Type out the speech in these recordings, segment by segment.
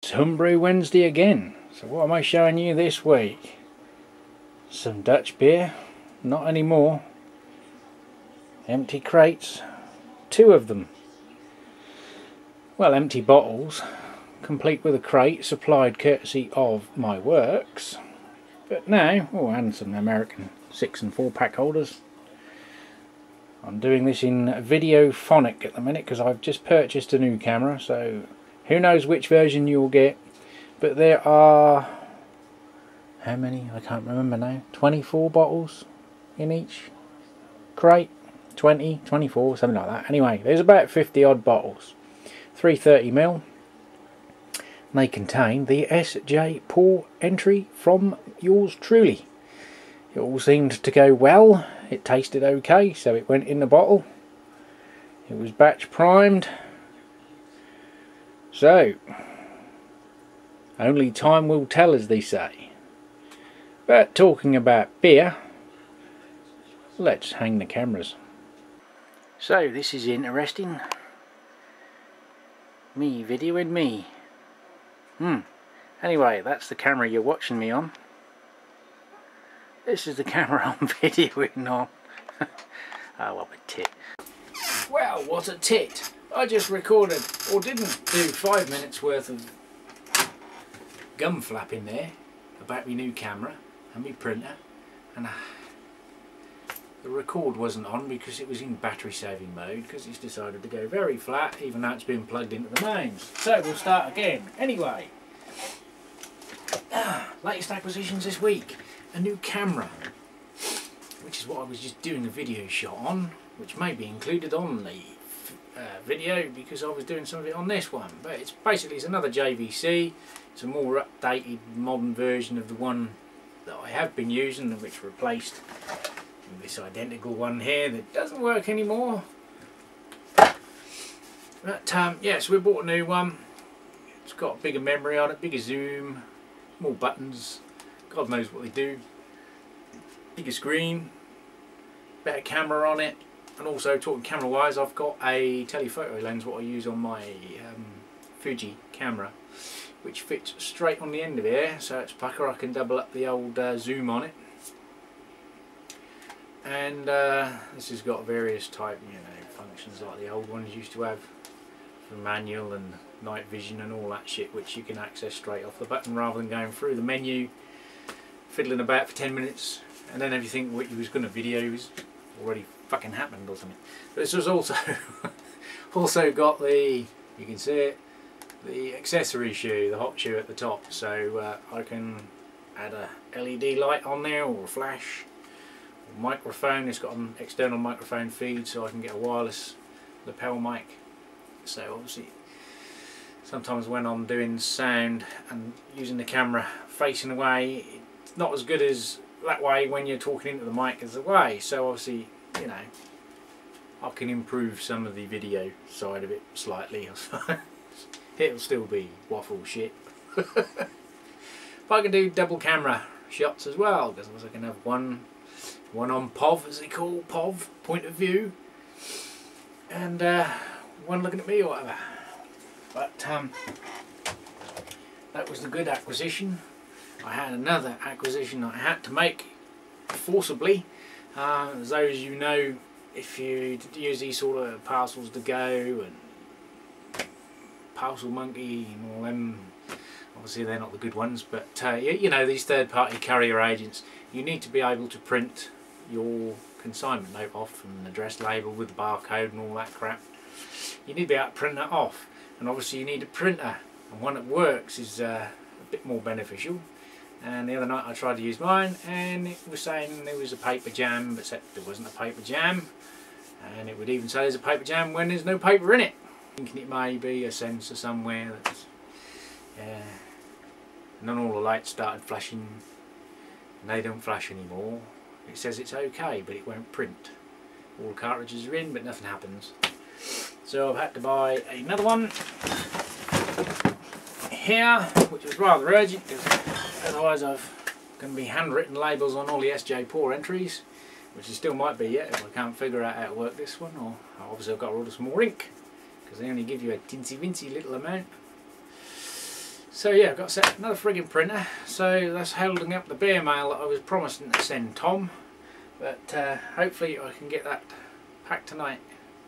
It's Homebrew Wednesday again. So what am I showing you this week? Some Dutch beer, not anymore. Empty crates, 2 of them. Well, empty bottles, complete with a crate supplied courtesy of my works. But now, oh, and some American 6 and 4 pack holders. I'm doing this in videophonic at the minute because I've just purchased a new camera, so who knows which version you'll get. But there are, how many? I can't remember now. 24 bottles in each crate. 20, 24, something like that. Anyway, there's about 50 odd bottles. 330ml. They contain the SJ Porr entry from yours truly. It all seemed to go well. It tasted okay, so it went in the bottle. It was batch primed. So, only time will tell, as they say. But talking about beer, let's hang the cameras. So this is interesting. Me videoing me. Anyway, that's the camera you're watching me on. This is the camera I'm videoing on. Oh, what a tit. Well, what a tit. I just recorded, or didn't do, 5 minutes worth of gum flapping there about my new camera and my printer, and the record wasn't on because it was in battery saving mode because it's decided to go very flat even though it's been plugged into the mains. So we'll start again. Anyway, latest acquisitions this week. A new camera, which is what I was just doing a video shot on, which may be included on the video because I was doing some of it on this one. But it's basically, it's another JVC. It's a more updated, modern version of the one that I have been using, which replaced this identical one here that doesn't work anymore. But yeah, so we bought a new one. It's got a bigger memory on it, bigger zoom, more buttons. God knows what they do. Bigger screen, better camera on it, and also talking camera wise, I've got a telephoto lens what I use on my Fuji camera, which fits straight on the end of here, so it's pucker. I can double up the old zoom on it, and this has got various type, functions like the old ones used to have, for manual and night vision and all that shit, which you can access straight off the button rather than going through the menu, fiddling about for 10 minutes, and then everything what you was going to video is already fucking happened or something. But this was also also got the, you can see it, the accessory shoe, the hot shoe at the top, so I can add a LED light on there or a flash, or microphone. It's got an external microphone feed, so I can get a wireless lapel mic. So obviously sometimes when I'm doing sound and using the camera facing away, it's not as good as that way when you're talking into the mic as away. So obviously, I can improve some of the video side of it slightly. It'll still be waffle shit. But I can do double camera shots as well, because I can have one on POV, as they call POV, point of view, and one looking at me or whatever. But that was the good acquisition. I had another acquisition I had to make forcibly. As those you know, if you use these sort of parcels to go and Parcel Monkey and all them, obviously they're not the good ones, but these third-party carrier agents, you need to be able to print your consignment note off from an address label with the barcode and all that crap. You need to be able to print that off, and obviously you need a printer, and one that works is a bit more beneficial. And the other night I tried to use mine, and it was saying there was a paper jam, but except there wasn't a paper jam, and it would even say there's a paper jam when there's no paper in it. Thinking it may be a sensor somewhere that's, and then all the lights started flashing, and they don't flash anymore. It says it's okay, but it won't print. All the cartridges are in, but nothing happens. So I've had to buy another one here, which was rather urgent, because otherwise I've going to be handwritten labels on all the SJ Porr entries, which it still might be yet if I can't figure out how to work this one, or obviously I've got to order some more ink, because they only give you a tinsy-wincy little amount. So yeah, I've got to set another frigging printer, so that's holding up the beer mail that I was promising to send Tom, but hopefully I can get that packed tonight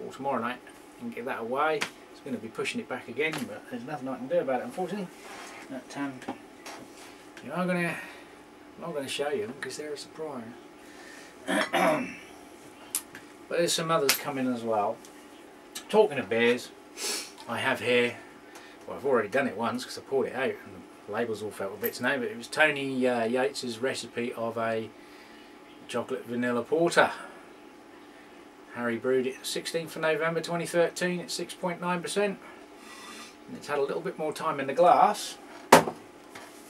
or tomorrow night and get that away. It's going to be pushing it back again, but there's nothing I can do about it, unfortunately. But you are I'm not going to show you them because they're a surprise. But there's some others coming as well. Talking of beers, I have here, well, I've already done it once because I poured it out and the labels all fell to bits now, but it was Tony Yates's recipe of a chocolate vanilla porter. Harry brewed it 16th of November 2013 at 6.9%, and it's had a little bit more time in the glass, but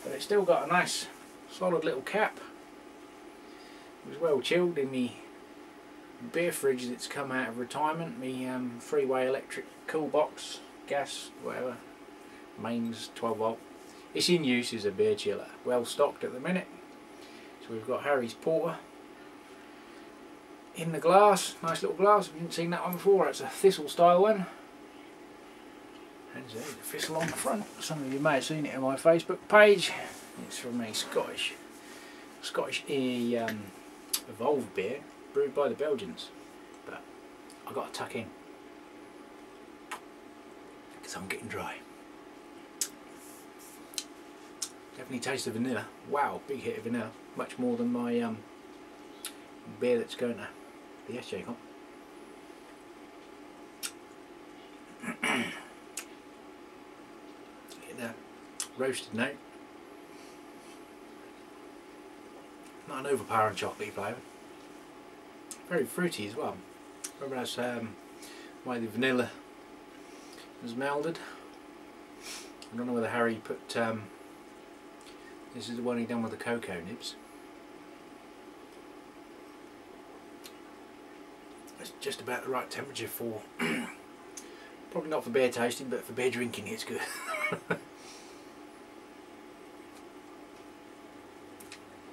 it's still got a nice solid little cap. It was well chilled in the beer fridge that's come out of retirement, me freeway electric cool box, gas, whatever, mains 12 volt. It's in use as a beer chiller, well stocked at the minute. So we've got Harry's porter in the glass, nice little glass. If you haven't seen that one before, it's a thistle style one. And there's a thistle on the front. Some of you may have seen it on my Facebook page. It's from a Scottish evolved beer brewed by the Belgians, but I've got to tuck in because I'm getting dry. Definitely taste the vanilla. Wow, big hit of vanilla, much more than my beer that's going to the SJ Comp. Get that roasted note. Not an overpowering chocolatey flavour. Very fruity as well. Remember that's why the vanilla has melded. I don't know whether Harry put this is the one he done with the cocoa nibs. It's just about the right temperature for probably not for beer tasting, but for beer drinking it's good.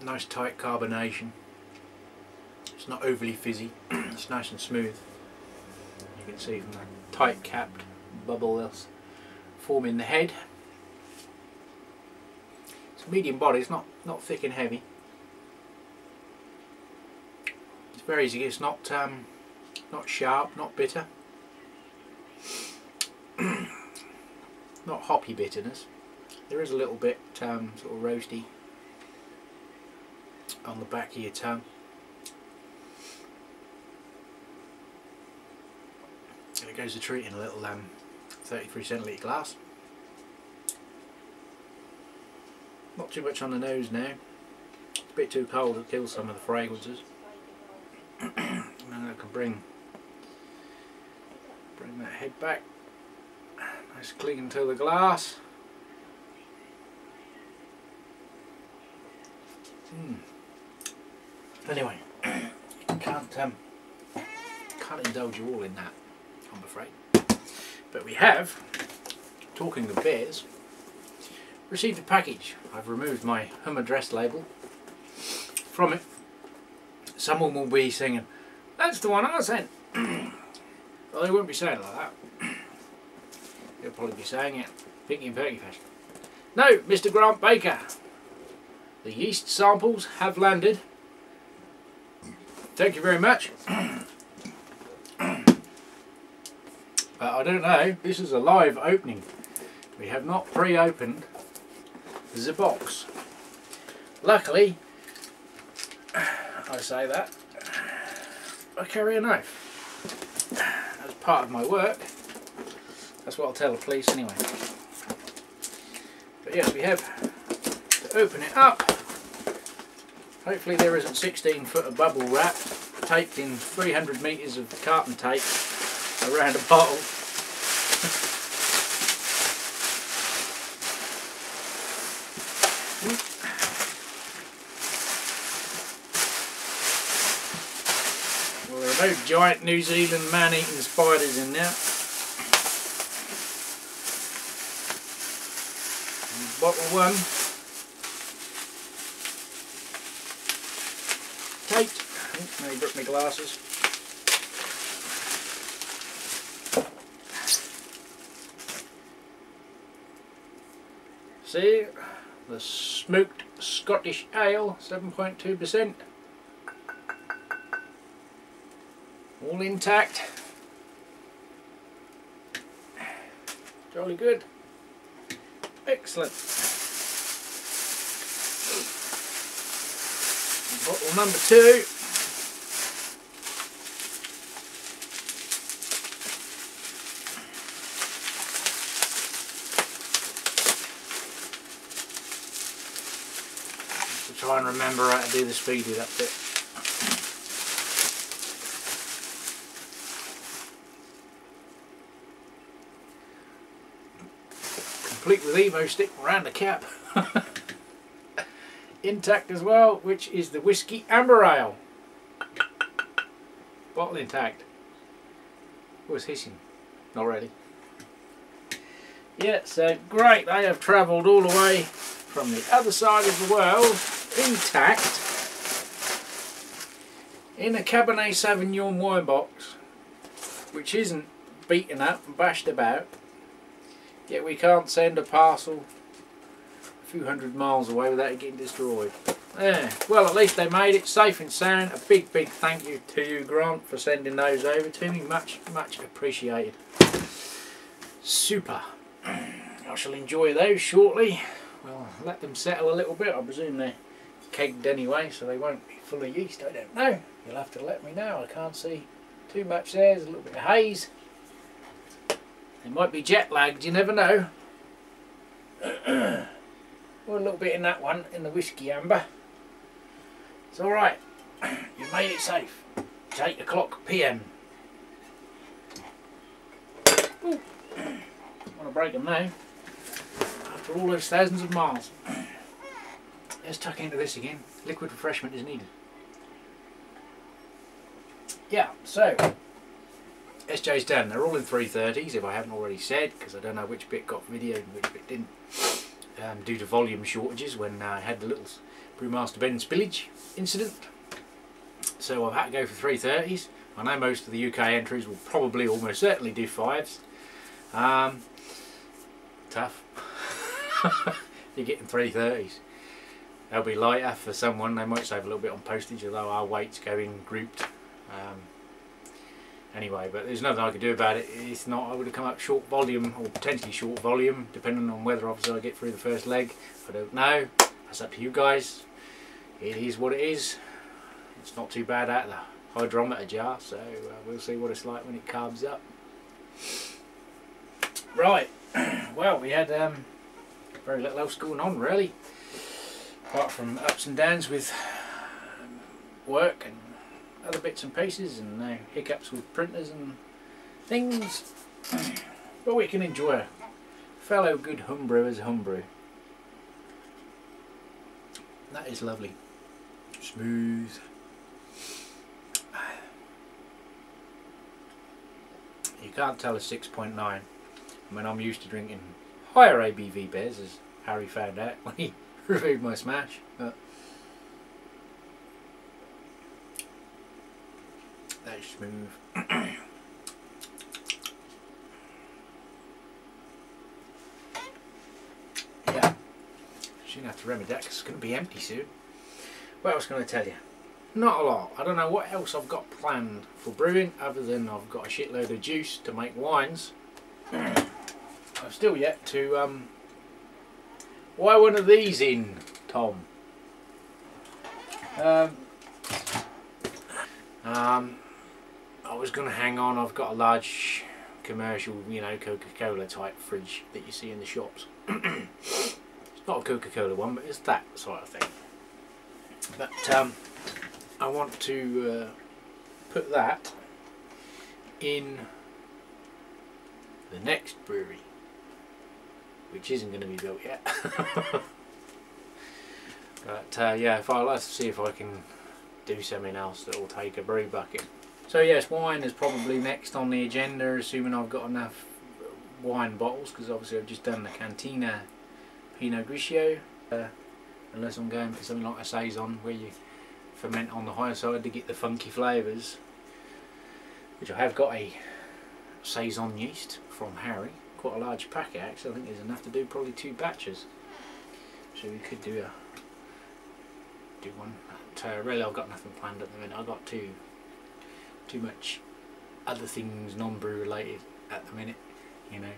Nice tight carbonation. It's not overly fizzy. It's nice and smooth. You can see from the tight capped bubble that's forming the head. It's a medium body. It's not thick and heavy. It's very easy. It's not sharp, not bitter, not hoppy bitterness. There is a little bit sort of roasty on the back of your tongue. And it goes to treat in a little 33 centilitre glass. Not too much on the nose now. It's a bit too cold to kill some of the fragrances. And then I can bring that head back. Nice clean to the glass. Anyway, can't indulge you all in that, I'm afraid. But we have, talking of beers, received a package. I've removed my Hum address label from it. Someone will be singing, "That's the one I sent." Well, they won't be saying it like that. They'll probably be saying it Pinky and Perky fashion. "No, Mr. Grant Baker, the yeast samples have landed. Thank you very much." I don't know, this is a live opening. We have not pre-opened the box. Luckily, I say that, I carry a knife. As part of my work. That's what I'll tell the police anyway. But yes, we have to open it up. Hopefully there isn't 16 foot of bubble wrap taped in 300 metres of carton tape around a bottle. Well, there are no giant New Zealand man-eating spiders in there. And bottle one. Taped. Oh, nearly broke my glasses. See, the smoked Scottish ale, 7.2%. All intact. Jolly good. Excellent. Bottle number 2. Try and remember how to do the speedy that bit. Complete with Emo stick around the cap. Intact as well, which is the Whiskey Amber Ale. Bottle intact. Was hissing. Not ready. Yeah, so great. They have travelled all the way from the other side of the world, intact, in a Cabernet Sauvignon wine box, which isn't beaten up and bashed about. Yet we can't send a parcel a few hundred miles away without it getting destroyed. Yeah. Well, at least they made it safe and sound. A big thank you to you, Grant, for sending those over to me. Much appreciated. Super. I shall enjoy those shortly. Well, let them settle a little bit. I presume they're kegged anyway, so they won't be full of yeast. I don't know. You'll have to let me know. I can't see too much there. There's a little bit of haze. They might be jet lagged, you never know. Or a little bit in that one, in the Whiskey Amber. It's alright. You made it safe. It's 8 o'clock PM. Ooh. I want to break them now. After all those thousands of miles. Let's tuck into this again. Liquid refreshment is needed. Yeah, so SJ's done. They're all in 330s, if I haven't already said, because I don't know which bit got videoed and which bit didn't, due to volume shortages when I had the little Brewmaster Ben spillage incident. So I've had to go for 330s. I know most of the UK entries will probably almost certainly do 5s. Tough. You're getting 330s. They'll be lighter for someone. They might save a little bit on postage, although our weights go in grouped. Anyway, but there's nothing I could do about it. If not, I would have come up short volume, or potentially short volume, depending on whether obviously I get through the first leg. I don't know. That's up to you guys. It is what it is. It's not too bad out of the hydrometer jar, so we'll see what it's like when it carbs up. Right. Well, we had very little else going on really, apart from ups and downs with work and other bits and pieces, and hiccups with printers and things. But we can enjoy a fellow good homebrewer's homebrew. That is lovely. Smooth. You can't tell a 6.9. I mean, I'm used to drinking higher ABV beers, as Harry found out when he reviewed my smash. But that is smooth. Yeah, shouldn't have to remedy that because it's going to be empty soon. What else can I tell you? Not a lot. I don't know what else I've got planned for brewing other than I've got a shitload of juice to make wines. I've still yet to why one of these in, Tom? I was going to hang on. I've got a large commercial, you know, Coca-Cola type fridge that you see in the shops. It's not a Coca-Cola one, but it's that sort of thing. But I want to put that in the next brewery, which isn't going to be built yet. But yeah, I'd like to see if I can do something else that will take a brew bucket. So yes, wine is probably next on the agenda, assuming I've got enough wine bottles, because obviously I've just done the Cantina Pinot Grigio. Unless I'm going for something like a Saison, where you ferment on the higher side to get the funky flavours, which I have got a Saison yeast from Harry, quite a large packet actually. I think there's enough to do probably 2 batches. So we could do one. But really, I've got nothing planned at the minute. I've got too much other things non-brew related at the minute, you know.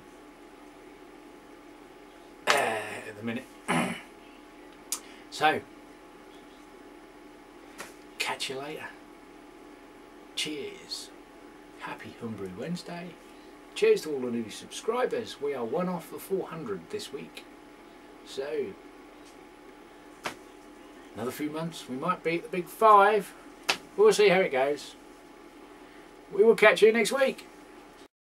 At the minute. So, catch you later. Cheers. Happy Homebrew Wednesday. Cheers to all the new subscribers. We are one off the 400 this week. So, another few months we might beat the big 5. We'll see how it goes. We will catch you next week.